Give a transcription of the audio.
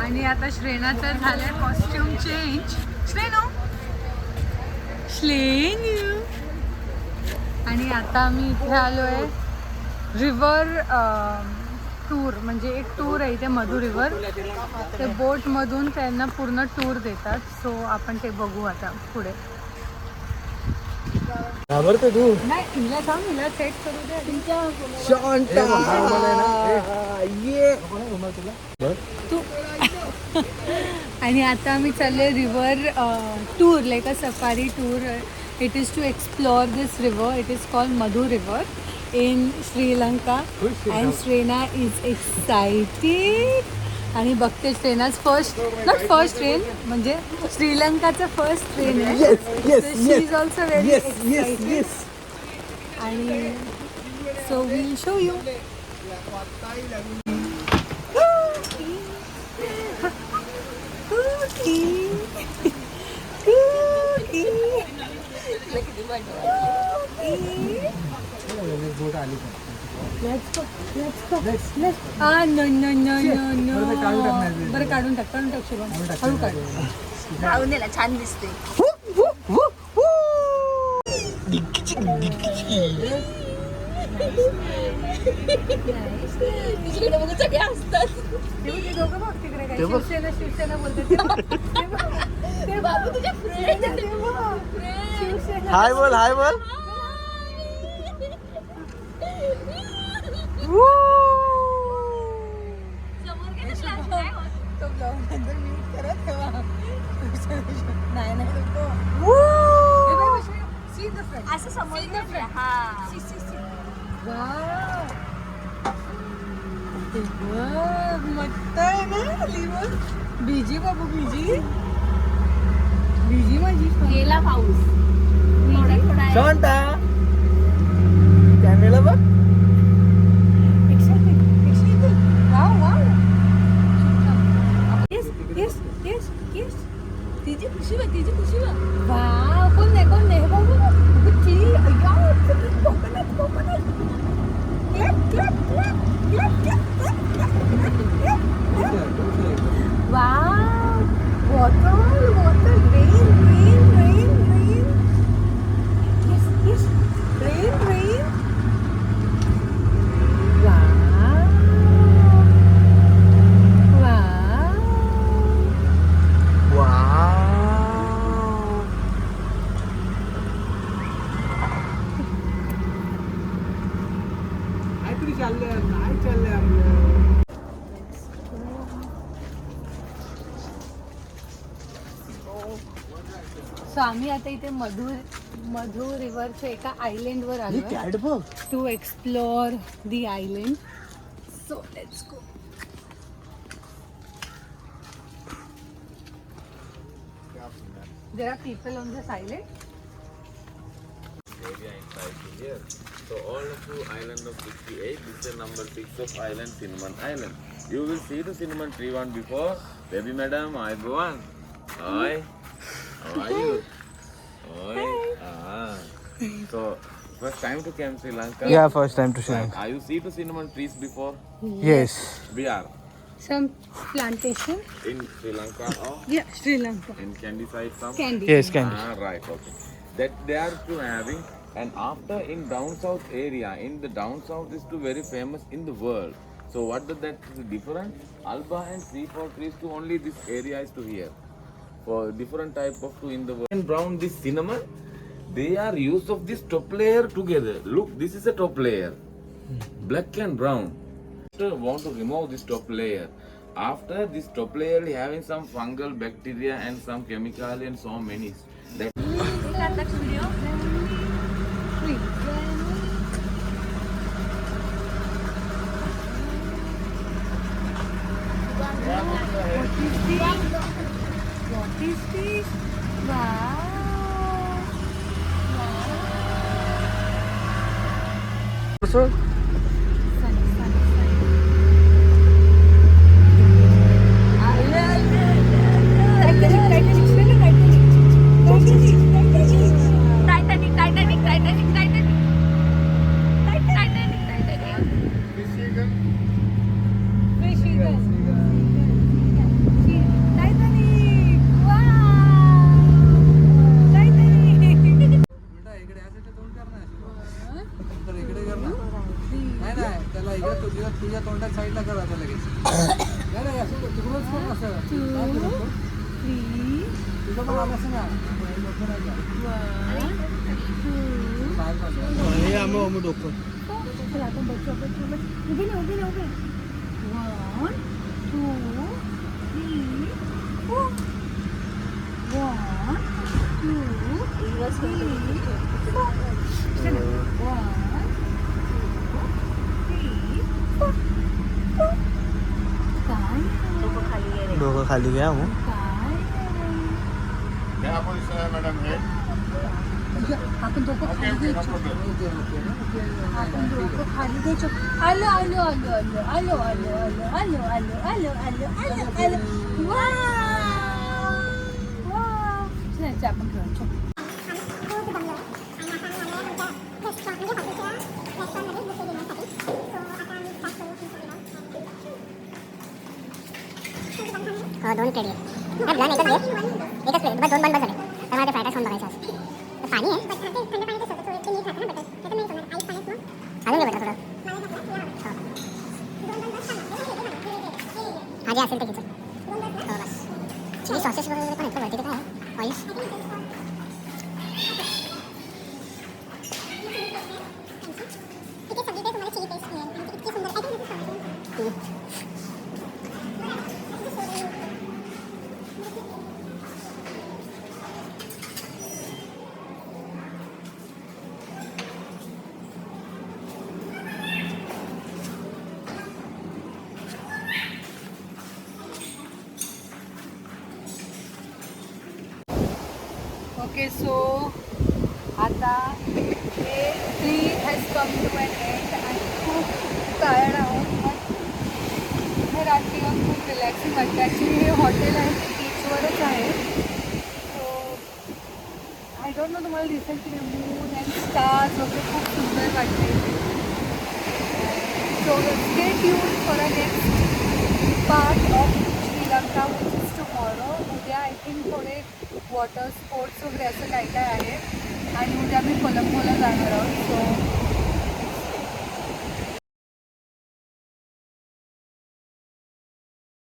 आणि आता श्रेणाचं झालंय कॉस्ट्युम चेंज. श्रेणू आणि आता आम्ही इथे आलोय रिव्हर टूर, म्हणजे एक टूर आहे इथे मधु रिव्हर. ते बोटमधून त्यांना पूर्ण टूर देतात. सो आपण ते बघू आता पुढे. घाबरते तू? नाही, हिला सांग, हिला सेट करू दे. तू आणि आता आम्ही चाललोय river tour, like a safari tour. It is to explore this river. It is called Madhu river in Sri Lanka. And Shrena is excited. आणि बघते Shrena's first, not first train, म्हणजे श्रीलंकाचं फर्स्ट ट्रेन आहे. She is also very excited. आणि so will show you. बरं काढून टाक शुभम. हळू काढ. राहून दिला, छान दिसते. तिकडे बघून सगळे असतात. दोघं बघ तिकडे काय शिवसेना शिवसेना बोलतात. ते बाबू तुझे फ्रेंड. हाय बोल, हाय बोल. असं समोर मस्त आहे ना लिव्हर. बीजी बाबू, बीजी बीजी माझी. गेला पाऊस थोडा थोडा. शांता कॅमेरा बघ. तिची खुशी बघ, तिची खुशी बघ. वाव, कोण नाही कोण नाही बघू. Coconut coconut. Wow, water water. Rain rain rain rain. Yes yes, rain rain. Wow wow. काहीतरी चाललंय, काय चाललंय आपलं? सो आम्ही आता इथे मधु रिव्हरच्या एका आयलंडवर आलो कॅट बघ. To explore the island. So let's go. There are people on this island. Area inside here. So all of you island of 68, this is number 6 of island, Cinnamon Island. You will see the cinnamon tree one before. Baby madam, I go on. Hi. How are you? Hi. So first time to come Sri Lanka? Yeah, first time to Sri Lanka. Are you see the cinnamon trees before? Yes. We are Some plantation. in Sri Lanka or Yeah, Sri Lanka. in Candy side some? Candy. Yes, Candy. Right, okay. That they are to having, and after in down south area, in the down south is to very famous in the world. So what that is different? Alba and C4 trees to only this area is to here. For different type of two in the world. And brown this cinnamon, they are used of this top layer together. Look, this is a top layer, black and brown. Want to remove this top layer. After this top layer having some fungal bacteria and some chemical and so many. That What is this? Wow. So हे आम्ही डोकं चला आपण बच्चू उभे ना 1 2 3 4 1 2 3 4 चला 1 2 3 4 काय डोकं खाली घ्या मग आपण डोकं खाली घ्यायचो आपण डोकं खाली घ्यायचो आलो आलो आलो आलो आलो आलो आलो आलो आलो आलो आलो आलो आलो वाव वाव चला आपण खेळू दोन प्लेट घे प्लॅन एकच घे एकच प्लेट बस 2 बंद झाले तर मला ते फ्राईड राईस खाऊन बघायचं आज पाणी आहे अजून घे बेटा थोडं आधी असेल तर घ्यायचं हो बस चिली सॉसेस वगैरे पण आहेत वरती काय ऑइल ओके सो आता हे 3 has come to an end आणि खूप टायर्ड आहोत पण हे रात्री येऊन खूप रिलॅक्सिंग वाटतं ॲक्च्युली हे हॉटेल आहे ते बीचवरच आहे सो आय डोंट नो तुम्हाला दिसेल की मून अँड स्टार्स वगैरे खूप सुंदर वाटते so stay tune for a next part of Sri Lanka which is tomorrow उद्या आय थिंक थोडे वॉटर स्पोर्ट्स वगैरे असं काय काय आहे आणि उद्या आम्ही कोलंबोला जाणार आहोत सो